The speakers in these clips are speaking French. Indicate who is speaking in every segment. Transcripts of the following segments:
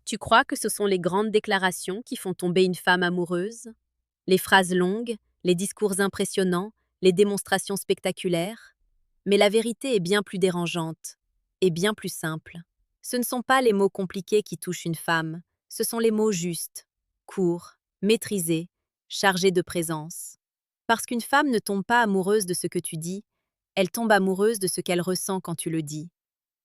Speaker 1: Tu crois que ce sont les grandes déclarations qui font tomber une femme amoureuse? Les phrases longues, les discours impressionnants, les démonstrations spectaculaires? Mais la vérité est bien plus dérangeante et bien plus simple. Ce ne sont pas les mots compliqués qui touchent une femme, ce sont les mots justes, courts, maîtrisés, chargés de présence. Parce qu'une femme ne tombe pas amoureuse de ce que tu dis, elle tombe amoureuse de ce qu'elle ressent quand tu le dis.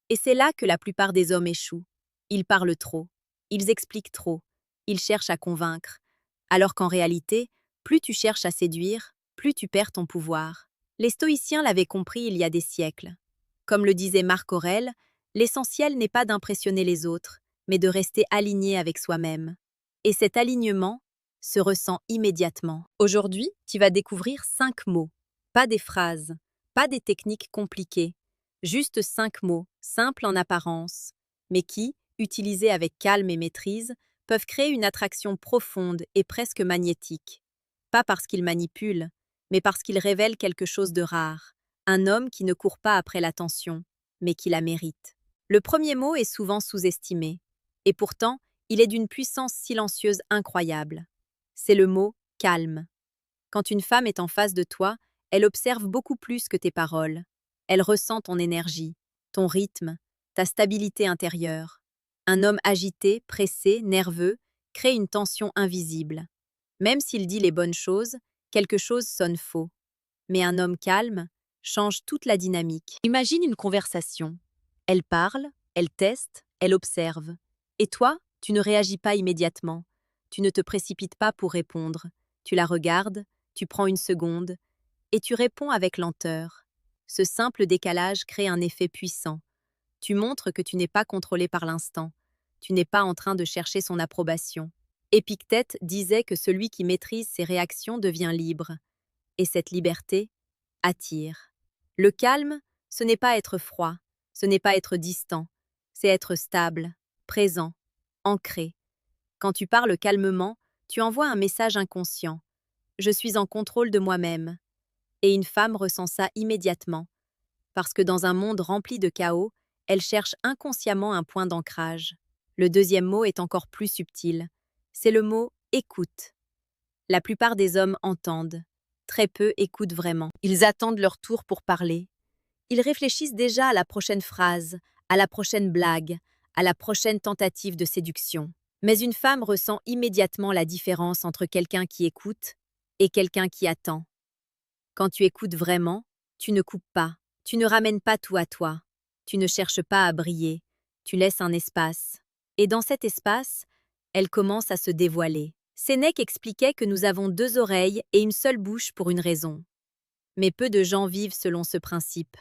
Speaker 1: Et c'est là que la plupart des hommes échouent. Ils parlent trop, ils expliquent trop, ils cherchent à convaincre, alors qu'en réalité, plus tu cherches à séduire, plus tu perds ton pouvoir. Les stoïciens l'avaient compris il y a des siècles. Comme le disait Marc Aurèle, l'essentiel n'est pas d'impressionner les autres, mais de rester aligné avec soi-même. Et cet alignement se ressent immédiatement. Aujourd'hui, tu vas découvrir 5 mots, pas des phrases, pas des techniques compliquées, juste 5 mots, simples en apparence, mais qui, utilisés avec calme et maîtrise, peuvent créer une attraction profonde et presque magnétique. Pas parce qu'ils manipulent, mais parce qu'ils révèlent quelque chose de rare, un homme qui ne court pas après l'attention, mais qui la mérite. Le premier mot est souvent sous-estimé, et pourtant, il est d'une puissance silencieuse incroyable. C'est le mot « calme ». Quand une femme est en face de toi, elle observe beaucoup plus que tes paroles. Elle ressent ton énergie, ton rythme, ta stabilité intérieure. Un homme agité, pressé, nerveux, crée une tension invisible. Même s'il dit les bonnes choses, quelque chose sonne faux. Mais un homme calme change toute la dynamique. Imagine une conversation. Elle parle, elle teste, elle observe. Et toi, tu ne réagis pas immédiatement. Tu ne te précipites pas pour répondre. Tu la regardes, tu prends une seconde, et tu réponds avec lenteur. Ce simple décalage crée un effet puissant. Tu montres que tu n'es pas contrôlé par l'instant. Tu n'es pas en train de chercher son approbation. Épictète disait que celui qui maîtrise ses réactions devient libre. Et cette liberté attire. Le calme, ce n'est pas être froid, ce n'est pas être distant, c'est être stable, présent, ancré. Quand tu parles calmement, tu envoies un message inconscient. Je suis en contrôle de moi-même. Et une femme ressent ça immédiatement, parce que dans un monde rempli de chaos, elle cherche inconsciemment un point d'ancrage. Le deuxième mot est encore plus subtil. C'est le mot « écoute ». La plupart des hommes entendent. Très peu écoutent vraiment. Ils attendent leur tour pour parler. Ils réfléchissent déjà à la prochaine phrase, à la prochaine blague, à la prochaine tentative de séduction. Mais une femme ressent immédiatement la différence entre quelqu'un qui écoute et quelqu'un qui attend. Quand tu écoutes vraiment, tu ne coupes pas, tu ne ramènes pas tout à toi, tu ne cherches pas à briller, tu laisses un espace. Et dans cet espace, elle commence à se dévoiler. Sénèque expliquait que nous avons 2 oreilles et une seule bouche pour une raison. Mais peu de gens vivent selon ce principe.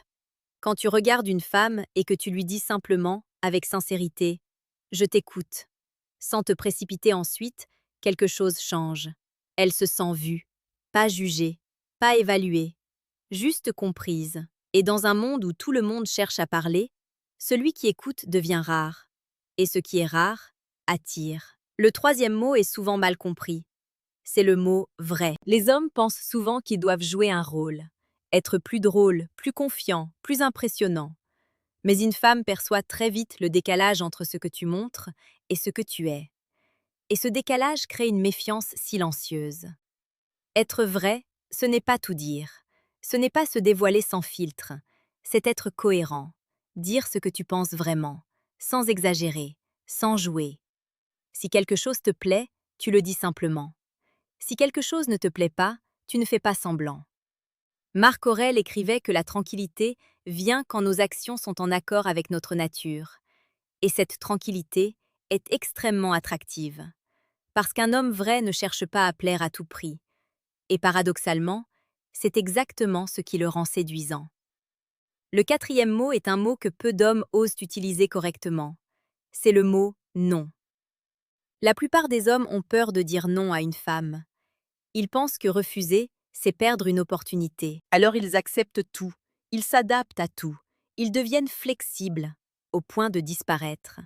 Speaker 1: Quand tu regardes une femme et que tu lui dis simplement, avec sincérité, « Je t'écoute », sans te précipiter ensuite, quelque chose change. Elle se sent vue, pas jugée, pas évaluée, juste comprise. Et dans un monde où tout le monde cherche à parler, celui qui écoute devient rare. Et ce qui est rare attire. Le troisième mot est souvent mal compris. C'est le mot « vrai ». Les hommes pensent souvent qu'ils doivent jouer un rôle, être plus drôle, plus confiant, plus impressionnant. Mais une femme perçoit très vite le décalage entre ce que tu montres et ce que tu es. Et ce décalage crée une méfiance silencieuse. Être vrai, ce n'est pas tout dire. Ce n'est pas se dévoiler sans filtre. C'est être cohérent. Dire ce que tu penses vraiment, sans exagérer, sans jouer. Si quelque chose te plaît, tu le dis simplement. Si quelque chose ne te plaît pas, tu ne fais pas semblant. Marc Aurèle écrivait que la tranquillité vient quand nos actions sont en accord avec notre nature. Et cette tranquillité est extrêmement attractive. Parce qu'un homme vrai ne cherche pas à plaire à tout prix. Et paradoxalement, c'est exactement ce qui le rend séduisant. Le quatrième mot est un mot que peu d'hommes osent utiliser correctement. C'est le mot « non ». La plupart des hommes ont peur de dire non à une femme. Ils pensent que refuser, c'est perdre une opportunité. Alors ils acceptent tout, ils s'adaptent à tout, ils deviennent flexibles, au point de disparaître.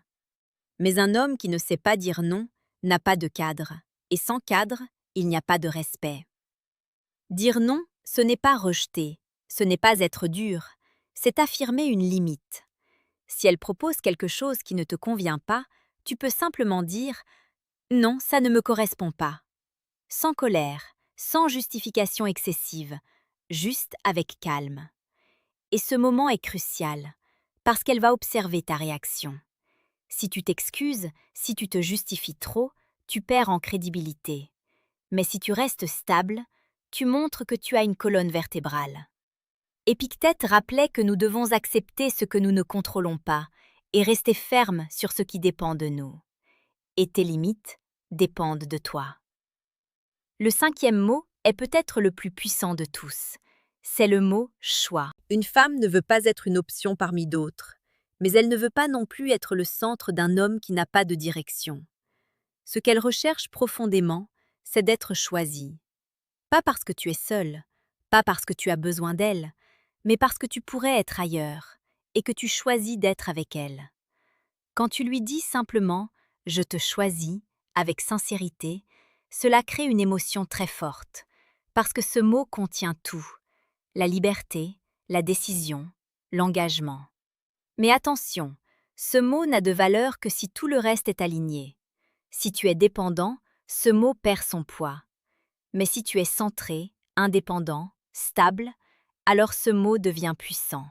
Speaker 1: Mais un homme qui ne sait pas dire non n'a pas de cadre. Et sans cadre, il n'y a pas de respect. Dire non, ce n'est pas rejeter, ce n'est pas être dur, c'est affirmer une limite. Si elle propose quelque chose qui ne te convient pas, Tu peux simplement dire « Non, ça ne me correspond pas », sans colère, sans justification excessive, juste avec calme. Et ce moment est crucial, parce qu'elle va observer ta réaction. Si tu t'excuses, si tu te justifies trop, tu perds en crédibilité. Mais si tu restes stable, tu montres que tu as une colonne vertébrale. Épictète rappelait que nous devons accepter ce que nous ne contrôlons pas et rester fermes sur ce qui dépend de nous. Et tes limites dépendent de toi. Le 5e mot est peut-être le plus puissant de tous. C'est le mot « choix ». Une femme ne veut pas être une option parmi d'autres, mais elle ne veut pas non plus être le centre d'un homme qui n'a pas de direction. Ce qu'elle recherche profondément, c'est d'être choisie. Pas parce que tu es seule, pas parce que tu as besoin d'elle, mais parce que tu pourrais être ailleurs et que tu choisis d'être avec elle. Quand tu lui dis simplement « je te choisis » avec sincérité, cela crée une émotion très forte, parce que ce mot contient tout, la liberté, la décision, l'engagement. Mais attention, ce mot n'a de valeur que si tout le reste est aligné. Si tu es dépendant, ce mot perd son poids. Mais si tu es centré, indépendant, stable, alors ce mot devient puissant.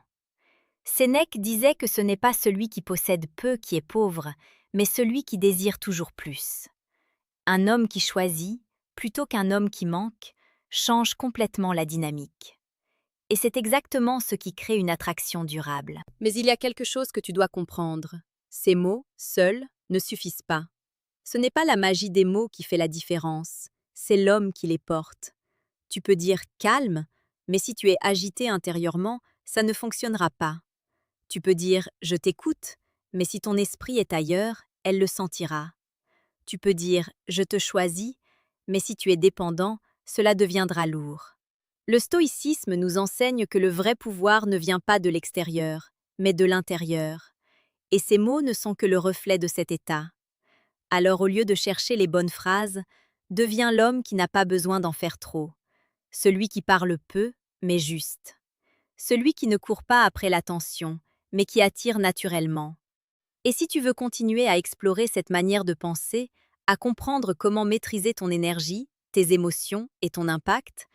Speaker 1: Sénèque disait que ce n'est pas celui qui possède peu qui est pauvre, mais celui qui désire toujours plus. Un homme qui choisit, plutôt qu'un homme qui manque, change complètement la dynamique. Et c'est exactement ce qui crée une attraction durable. Mais il y a quelque chose que tu dois comprendre. Ces mots, seuls, ne suffisent pas. Ce n'est pas la magie des mots qui fait la différence, c'est l'homme qui les porte. Tu peux dire « calme », mais si tu es agité intérieurement, ça ne fonctionnera pas. Tu peux dire « je t'écoute », mais si ton esprit est ailleurs, elle le sentira. Tu peux dire « je te choisis », mais si tu es dépendant, cela deviendra lourd. Le stoïcisme nous enseigne que le vrai pouvoir ne vient pas de l'extérieur, mais de l'intérieur. Et ces mots ne sont que le reflet de cet état. Alors au lieu de chercher les bonnes phrases, deviens l'homme qui n'a pas besoin d'en faire trop. Celui qui parle peu, mais juste. Celui qui ne court pas après l'attention, mais qui attire naturellement. Et si tu veux continuer à explorer cette manière de penser, à comprendre comment maîtriser ton énergie, tes émotions et ton impact,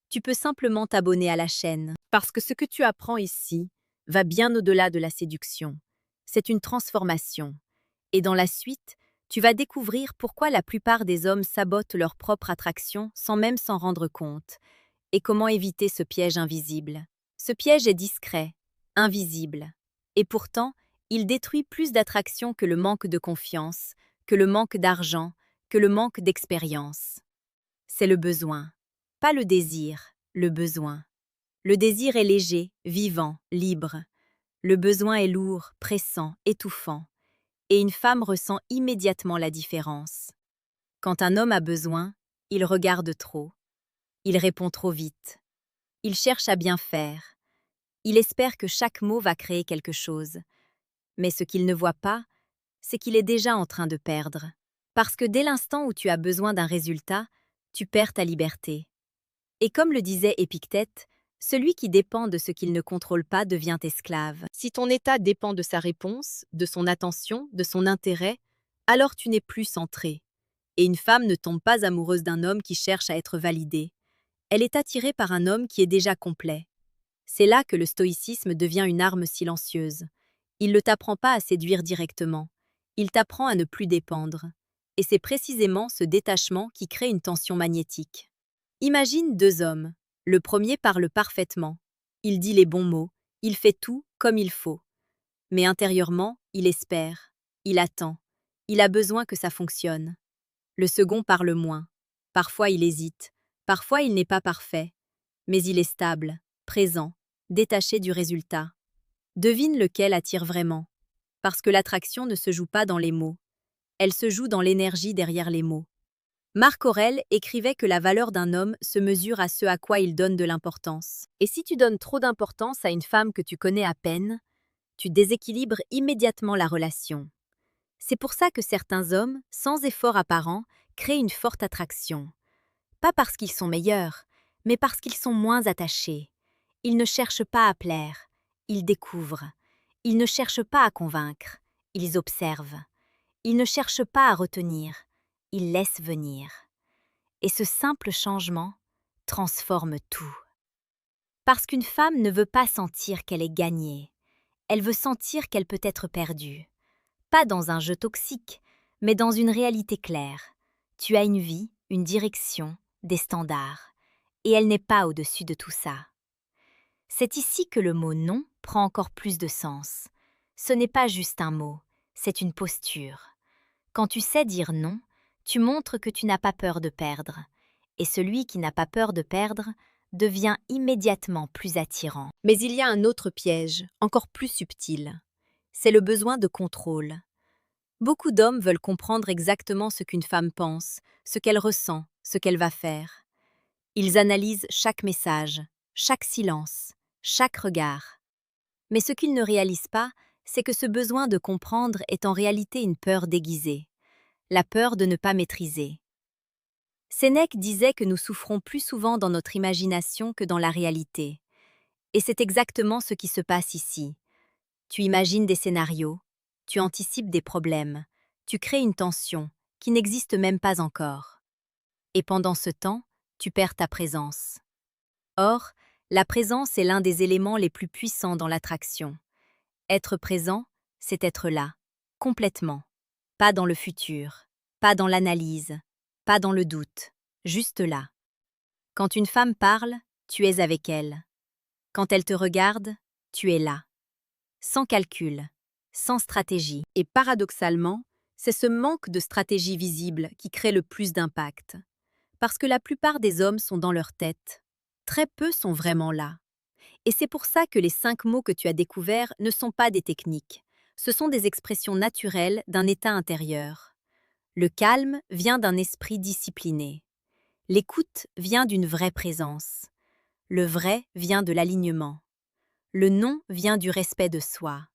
Speaker 1: tu peux simplement t'abonner à la chaîne. Parce que ce que tu apprends ici va bien au-delà de la séduction. C'est une transformation. Et dans la suite, tu vas découvrir pourquoi la plupart des hommes sabotent leur propre attraction sans même s'en rendre compte, et comment éviter ce piège invisible. Ce piège est discret, invisible, et pourtant, il détruit plus d'attraction que le manque de confiance, que le manque d'argent, que le manque d'expérience. C'est le besoin, pas le désir, le besoin. Le désir est léger, vivant, libre. Le besoin est lourd, pressant, étouffant. Et une femme ressent immédiatement la différence. Quand un homme a besoin, il regarde trop. Il répond trop vite. Il cherche à bien faire. Il espère que chaque mot va créer quelque chose. Mais ce qu'il ne voit pas, c'est qu'il est déjà en train de perdre. Parce que dès l'instant où tu as besoin d'un résultat, tu perds ta liberté. Et comme le disait Épictète, celui qui dépend de ce qu'il ne contrôle pas devient esclave. Si ton état dépend de sa réponse, de son attention, de son intérêt, alors tu n'es plus centré. Et une femme ne tombe pas amoureuse d'un homme qui cherche à être validé. Elle est attirée par un homme qui est déjà complet. C'est là que le stoïcisme devient une arme silencieuse. Il ne t'apprend pas à séduire directement. Il t'apprend à ne plus dépendre. Et c'est précisément ce détachement qui crée une tension magnétique. Imagine deux hommes. Le premier parle parfaitement. Il dit les bons mots. Il fait tout comme il faut. Mais intérieurement, il espère. Il attend. Il a besoin que ça fonctionne. Le second parle moins. Parfois il hésite. Parfois il n'est pas parfait. Mais il est stable, présent, détaché du résultat. Devine lequel attire vraiment. Parce que l'attraction ne se joue pas dans les mots. Elle se joue dans l'énergie derrière les mots. Marc Aurèle écrivait que la valeur d'un homme se mesure à ce à quoi il donne de l'importance. Et si tu donnes trop d'importance à une femme que tu connais à peine, tu déséquilibres immédiatement la relation. C'est pour ça que certains hommes, sans effort apparent, créent une forte attraction. Pas parce qu'ils sont meilleurs, mais parce qu'ils sont moins attachés. Ils ne cherchent pas à plaire, ils découvrent. Ils ne cherchent pas à convaincre, ils observent. Il ne cherche pas à retenir, il laisse venir. Et ce simple changement transforme tout. Parce qu'une femme ne veut pas sentir qu'elle est gagnée, elle veut sentir qu'elle peut être perdue. Pas dans un jeu toxique, mais dans une réalité claire. Tu as une vie, une direction, des standards. Et elle n'est pas au-dessus de tout ça. C'est ici que le mot non prend encore plus de sens. Ce n'est pas juste un mot, c'est une posture. Quand tu sais dire non, tu montres que tu n'as pas peur de perdre. Et celui qui n'a pas peur de perdre devient immédiatement plus attirant. Mais il y a un autre piège, encore plus subtil. C'est le besoin de contrôle. Beaucoup d'hommes veulent comprendre exactement ce qu'une femme pense, ce qu'elle ressent, ce qu'elle va faire. Ils analysent chaque message, chaque silence, chaque regard. Mais ce qu'ils ne réalisent pas, c'est que ce besoin de comprendre est en réalité une peur déguisée, la peur de ne pas maîtriser. Sénèque disait que nous souffrons plus souvent dans notre imagination que dans la réalité. Et c'est exactement ce qui se passe ici. Tu imagines des scénarios, tu anticipes des problèmes, tu crées une tension qui n'existe même pas encore. Et pendant ce temps, tu perds ta présence. Or, la présence est l'un des éléments les plus puissants dans l'attraction. Être présent, c'est être là, complètement. Pas dans le futur, pas dans l'analyse, pas dans le doute, juste là. Quand une femme parle, tu es avec elle. Quand elle te regarde, tu es là. Sans calcul, sans stratégie. Et paradoxalement, c'est ce manque de stratégie visible qui crée le plus d'impact. Parce que la plupart des hommes sont dans leur tête. Très peu sont vraiment là. Et c'est pour ça que les 5 mots que tu as découverts ne sont pas des techniques. Ce sont des expressions naturelles d'un état intérieur. Le calme vient d'un esprit discipliné. L'écoute vient d'une vraie présence. Le vrai vient de l'alignement. Le non vient du respect de soi.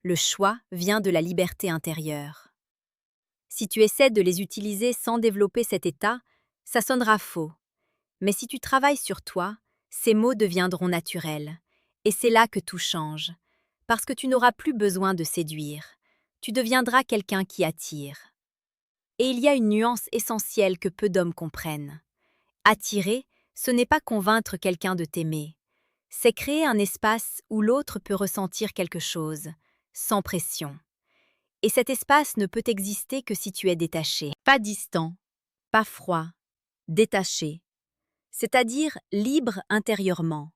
Speaker 1: Le choix vient de la liberté intérieure. Si tu essaies de les utiliser sans développer cet état, ça sonnera faux. Mais si tu travailles sur toi, ces mots deviendront naturels. Et c'est là que tout change. Parce que tu n'auras plus besoin de séduire. Tu deviendras quelqu'un qui attire. Et il y a une nuance essentielle que peu d'hommes comprennent. Attirer, ce n'est pas convaincre quelqu'un de t'aimer. C'est créer un espace où l'autre peut ressentir quelque chose, sans pression. Et cet espace ne peut exister que si tu es détaché. Pas distant, pas froid, détaché. C'est-à-dire libre intérieurement.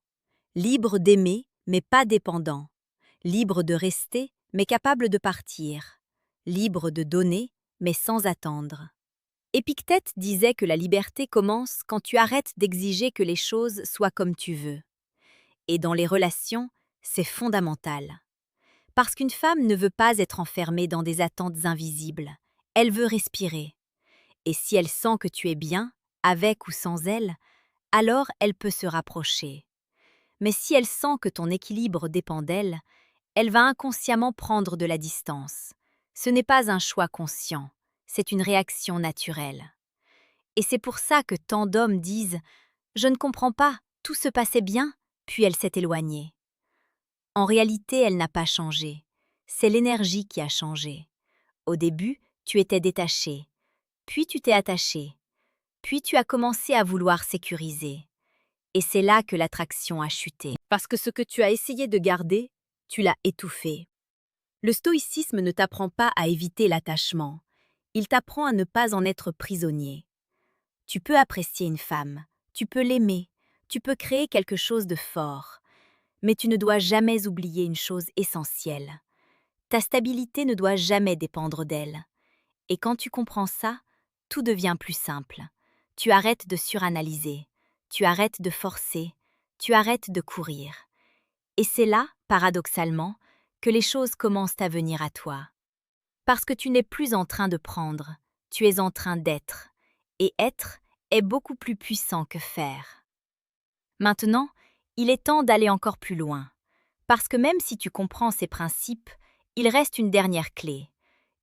Speaker 1: Libre d'aimer, mais pas dépendant. Libre de rester, mais capable de partir. Libre de donner, mais sans attendre. Épictète disait que la liberté commence quand tu arrêtes d'exiger que les choses soient comme tu veux. Et dans les relations, c'est fondamental. Parce qu'une femme ne veut pas être enfermée dans des attentes invisibles. Elle veut respirer. Et si elle sent que tu es bien, avec ou sans elle, alors elle peut se rapprocher. Mais si elle sent que ton équilibre dépend d'elle, elle va inconsciemment prendre de la distance. Ce n'est pas un choix conscient, c'est une réaction naturelle. Et c'est pour ça que tant d'hommes disent « Je ne comprends pas, tout se passait bien », puis elle s'est éloignée. En réalité, elle n'a pas changé. C'est l'énergie qui a changé. Au début, tu étais détaché. Puis tu t'es attaché. Puis tu as commencé à vouloir sécuriser. Et c'est là que l'attraction a chuté. Parce que ce que tu as essayé de garder, tu l'as étouffé. Le stoïcisme ne t'apprend pas à éviter l'attachement. Il t'apprend à ne pas en être prisonnier. Tu peux apprécier une femme, tu peux l'aimer, tu peux créer quelque chose de fort. Mais tu ne dois jamais oublier une chose essentielle. Ta stabilité ne doit jamais dépendre d'elle. Et quand tu comprends ça, tout devient plus simple. Tu arrêtes de suranalyser, tu arrêtes de forcer, tu arrêtes de courir. Et c'est là, paradoxalement, que les choses commencent à venir à toi. Parce que tu n'es plus en train de prendre, tu es en train d'être. Et être est beaucoup plus puissant que faire. Maintenant, il est temps d'aller encore plus loin. Parce que même si tu comprends ces principes, il reste une dernière clé.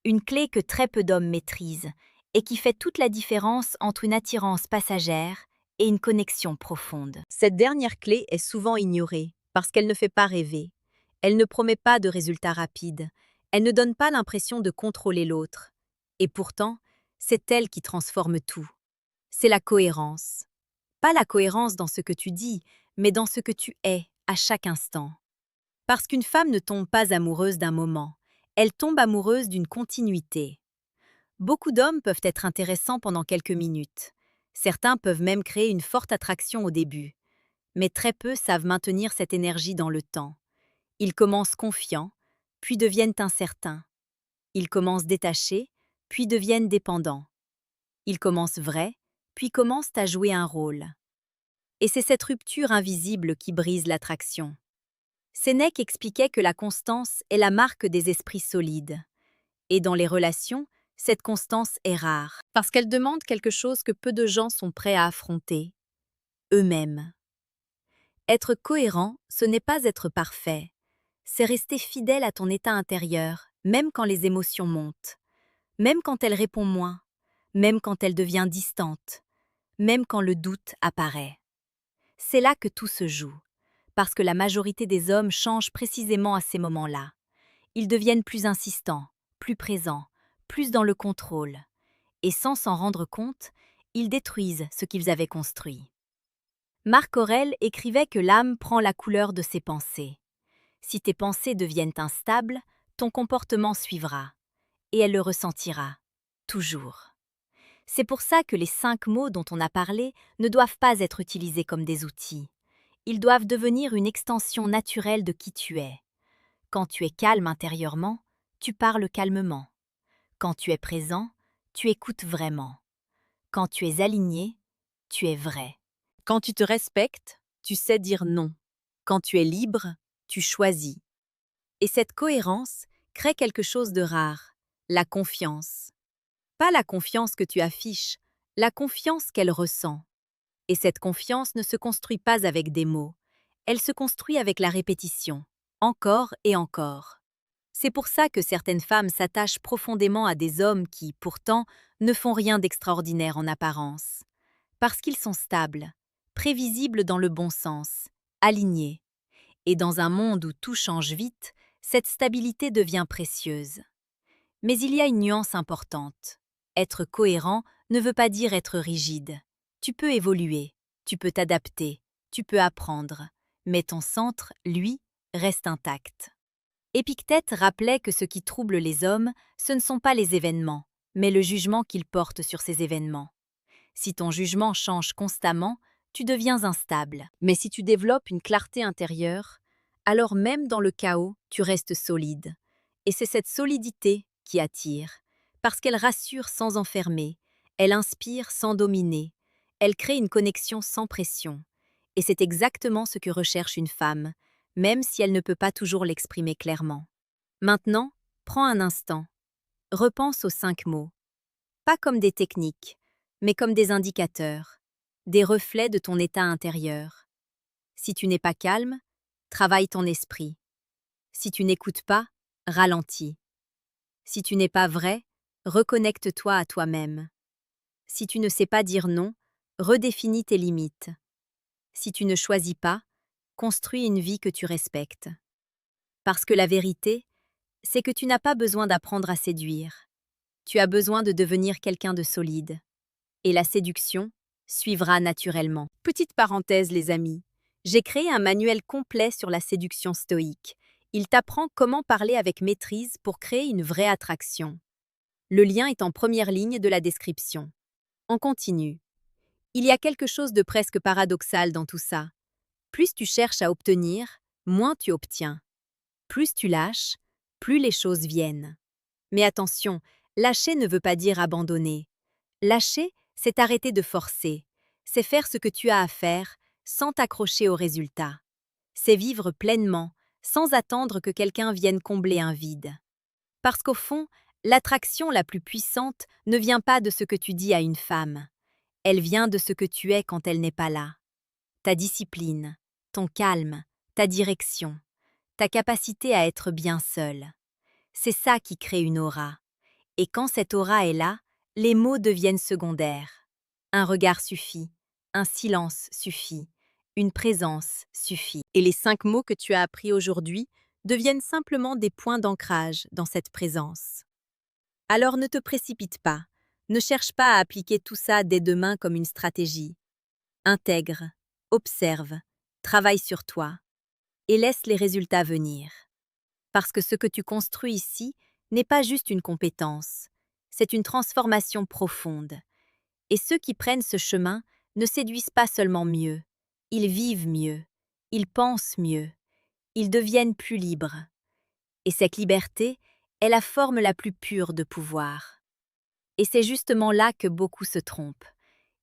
Speaker 1: Une clé que très peu d'hommes maîtrisent et qui fait toute la différence entre une attirance passagère et une connexion profonde. Cette dernière clé est souvent ignorée parce qu'elle ne fait pas rêver. Elle ne promet pas de résultats rapides. Elle ne donne pas l'impression de contrôler l'autre. Et pourtant, c'est elle qui transforme tout. C'est la cohérence. Pas la cohérence dans ce que tu dis, mais dans ce que tu es à chaque instant. Parce qu'une femme ne tombe pas amoureuse d'un moment, elle tombe amoureuse d'une continuité. Beaucoup d'hommes peuvent être intéressants pendant quelques minutes. Certains peuvent même créer une forte attraction au début. Mais très peu savent maintenir cette énergie dans le temps. Ils commencent confiants, puis deviennent incertains. Ils commencent détachés, puis deviennent dépendants. Ils commencent vrais, puis commencent à jouer un rôle. Et c'est cette rupture invisible qui brise l'attraction. Sénèque expliquait que la constance est la marque des esprits solides. Et dans les relations, cette constance est rare, parce qu'elle demande quelque chose que peu de gens sont prêts à affronter, eux-mêmes. Être cohérent, ce n'est pas être parfait, c'est rester fidèle à ton état intérieur, même quand les émotions montent, même quand elle répond moins, même quand elle devient distante, même quand le doute apparaît. C'est là que tout se joue, parce que la majorité des hommes changent précisément à ces moments-là. Ils deviennent plus insistants, plus présents, plus dans le contrôle. Et sans s'en rendre compte, ils détruisent ce qu'ils avaient construit. Marc Aurèle écrivait que l'âme prend la couleur de ses pensées. Si tes pensées deviennent instables, ton comportement suivra, et elle le ressentira, toujours. C'est pour ça que les 5 mots dont on a parlé ne doivent pas être utilisés comme des outils. Ils doivent devenir une extension naturelle de qui tu es. Quand tu es calme intérieurement, tu parles calmement. Quand tu es présent, tu écoutes vraiment. Quand tu es aligné, tu es vrai. Quand tu te respectes, tu sais dire non. Quand tu es libre, tu choisis. Et cette cohérence crée quelque chose de rare, la confiance. Pas la confiance que tu affiches, la confiance qu'elle ressent. Et cette confiance ne se construit pas avec des mots, elle se construit avec la répétition, encore et encore. C'est pour ça que certaines femmes s'attachent profondément à des hommes qui, pourtant, ne font rien d'extraordinaire en apparence. Parce qu'ils sont stables, prévisibles dans le bon sens, alignés. Et dans un monde où tout change vite, cette stabilité devient précieuse. Mais il y a une nuance importante. Être cohérent ne veut pas dire être rigide. Tu peux évoluer, tu peux t'adapter, tu peux apprendre, mais ton centre, lui, reste intact. Épictète rappelait que ce qui trouble les hommes, ce ne sont pas les événements, mais le jugement qu'ils portent sur ces événements. Si ton jugement change constamment, tu deviens instable. Mais si tu développes une clarté intérieure, alors même dans le chaos, tu restes solide. Et c'est cette solidité qui attire, parce qu'elle rassure sans enfermer, elle inspire sans dominer, elle crée une connexion sans pression. Et c'est exactement ce que recherche une femme, même si elle ne peut pas toujours l'exprimer clairement. Maintenant, prends un instant. Repense aux 5 mots. Pas comme des techniques, mais comme des indicateurs, des reflets de ton état intérieur. Si tu n'es pas calme, travaille ton esprit. Si tu n'écoutes pas, ralentis. Si tu n'es pas vrai, reconnecte-toi à toi-même. Si tu ne sais pas dire non, redéfinis tes limites. Si tu ne choisis pas, construis une vie que tu respectes. Parce que la vérité, c'est que tu n'as pas besoin d'apprendre à séduire. Tu as besoin de devenir quelqu'un de solide. Et la séduction suivra naturellement. Petite parenthèse, les amis. J'ai créé un manuel complet sur la séduction stoïque. Il t'apprend comment parler avec maîtrise pour créer une vraie attraction. Le lien est en première ligne de la description. On continue. Il y a quelque chose de presque paradoxal dans tout ça. Plus tu cherches à obtenir, moins tu obtiens. Plus tu lâches, plus les choses viennent. Mais attention, lâcher ne veut pas dire abandonner. Lâcher, c'est arrêter de forcer. C'est faire ce que tu as à faire sans t'accrocher au résultat. C'est vivre pleinement, sans attendre que quelqu'un vienne combler un vide. Parce qu'au fond, l'attraction la plus puissante ne vient pas de ce que tu dis à une femme. Elle vient de ce que tu es quand elle n'est pas là. Ta discipline, ton calme, ta direction, ta capacité à être bien seule. C'est ça qui crée une aura. Et quand cette aura est là, les mots deviennent secondaires. Un regard suffit, un silence suffit, une présence suffit. Et les 5 mots que tu as appris aujourd'hui deviennent simplement des points d'ancrage dans cette présence. Alors ne te précipite pas. Ne cherche pas à appliquer tout ça dès demain comme une stratégie. Intègre, observe, travaille sur toi et laisse les résultats venir. Parce que ce que tu construis ici n'est pas juste une compétence, c'est une transformation profonde. Et ceux qui prennent ce chemin ne séduisent pas seulement mieux, ils vivent mieux, ils pensent mieux, ils deviennent plus libres. Et cette liberté est la forme la plus pure de pouvoir. Et c'est justement là que beaucoup se trompent.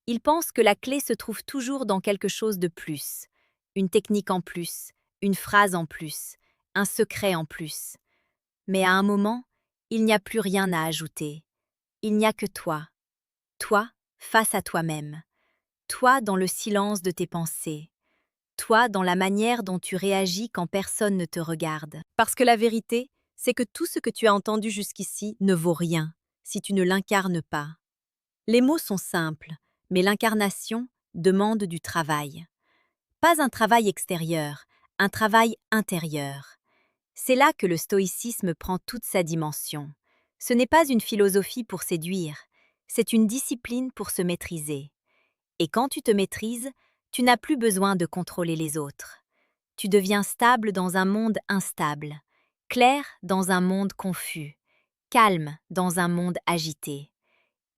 Speaker 1: Ils pensent que la clé se trouve toujours dans quelque chose de plus, une technique en plus, une phrase en plus, un secret en plus. Mais à un moment, il n'y a plus rien à ajouter. Il n'y a que toi face à toi-même, toi dans le silence de tes pensées, toi dans la manière dont tu réagis quand personne ne te regarde. Parce que la vérité, c'est que tout ce que tu as entendu jusqu'ici ne vaut rien si tu ne l'incarnes pas. Les mots sont simples, mais l'incarnation demande du travail. Pas un travail extérieur, un travail intérieur. C'est là que le stoïcisme prend toute sa dimension. Ce n'est pas une philosophie pour séduire, c'est une discipline pour se maîtriser. Et quand tu te maîtrises, tu n'as plus besoin de contrôler les autres. Tu deviens stable dans un monde instable, clair dans un monde confus, calme dans un monde agité.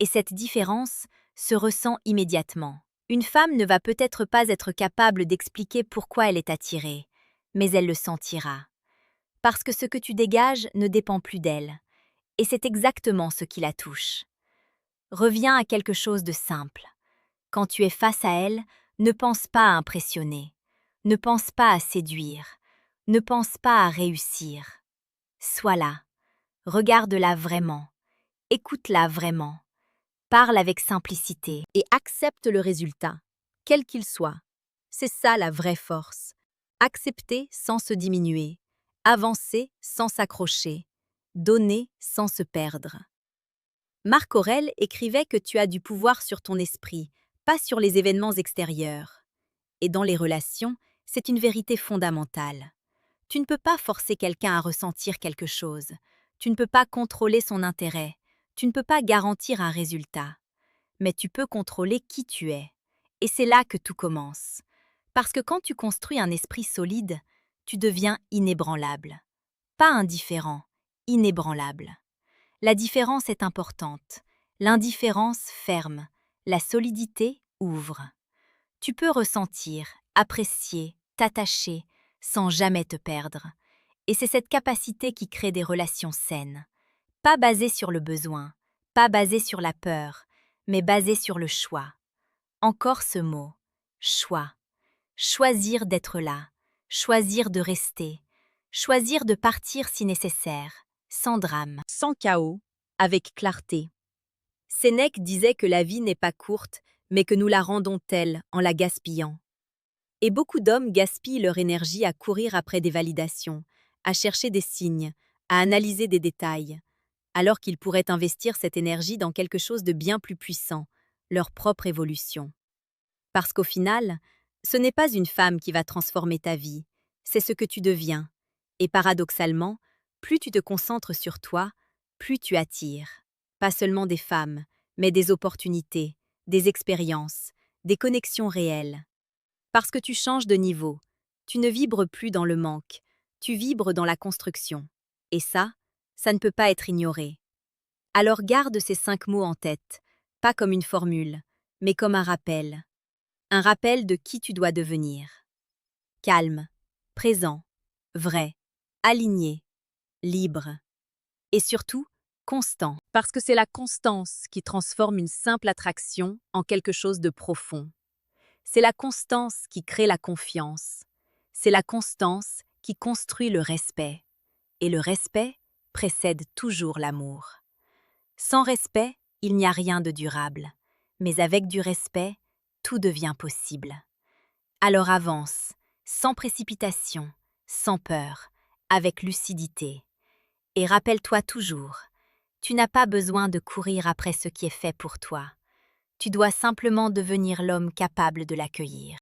Speaker 1: Et cette différence se ressent immédiatement. Une femme ne va peut-être pas être capable d'expliquer pourquoi elle est attirée, mais elle le sentira. Parce que ce que tu dégages ne dépend plus d'elle, et c'est exactement ce qui la touche. Reviens à quelque chose de simple. Quand tu es face à elle, ne pense pas à impressionner, ne pense pas à séduire, ne pense pas à réussir. Sois là, regarde-la vraiment, écoute-la vraiment, parle avec simplicité et accepte le résultat, quel qu'il soit. C'est ça la vraie force. Accepter sans se diminuer, avancer sans s'accrocher, donner sans se perdre. Marc Aurèle écrivait que tu as du pouvoir sur ton esprit, pas sur les événements extérieurs. Et dans les relations, c'est une vérité fondamentale. Tu ne peux pas forcer quelqu'un à ressentir quelque chose. Tu ne peux pas contrôler son intérêt. Tu ne peux pas garantir un résultat. Mais tu peux contrôler qui tu es. Et c'est là que tout commence. Parce que quand tu construis un esprit solide, tu deviens inébranlable. Pas indifférent, inébranlable. La différence est importante. L'indifférence ferme. La solidité ouvre. Tu peux ressentir, apprécier, t'attacher, sans jamais te perdre. Et c'est cette capacité qui crée des relations saines. Pas basées sur le besoin, pas basées sur la peur, mais basées sur le choix. Encore ce mot, choix. Choisir d'être là, choisir de rester, choisir de partir si nécessaire, sans drame, sans chaos, avec clarté. Sénèque disait que la vie n'est pas courte, mais que nous la rendons telle en la gaspillant. Et beaucoup d'hommes gaspillent leur énergie à courir après des validations, à chercher des signes, à analyser des détails, alors qu'ils pourraient investir cette énergie dans quelque chose de bien plus puissant, leur propre évolution. Parce qu'au final, ce n'est pas une femme qui va transformer ta vie, c'est ce que tu deviens. Et paradoxalement, plus tu te concentres sur toi, plus tu attires. Pas seulement des femmes, mais des opportunités, des expériences, des connexions réelles. Parce que tu changes de niveau, tu ne vibres plus dans le manque, tu vibres dans la construction. Et ça ne peut pas être ignoré. Alors garde ces 5 mots en tête, pas comme une formule, mais comme un rappel. Un rappel de qui tu dois devenir. Calme, présent, vrai, aligné, libre. Et surtout, constant. Parce que c'est la constance qui transforme une simple attraction en quelque chose de profond. C'est la constance qui crée la confiance. C'est la constance qui construit le respect. Et le respect précède toujours l'amour. Sans respect, il n'y a rien de durable. Mais avec du respect, tout devient possible. Alors avance, sans précipitation, sans peur, avec lucidité. Et rappelle-toi toujours, tu n'as pas besoin de courir après ce qui est fait pour toi. Tu dois simplement devenir l'homme capable de l'accueillir.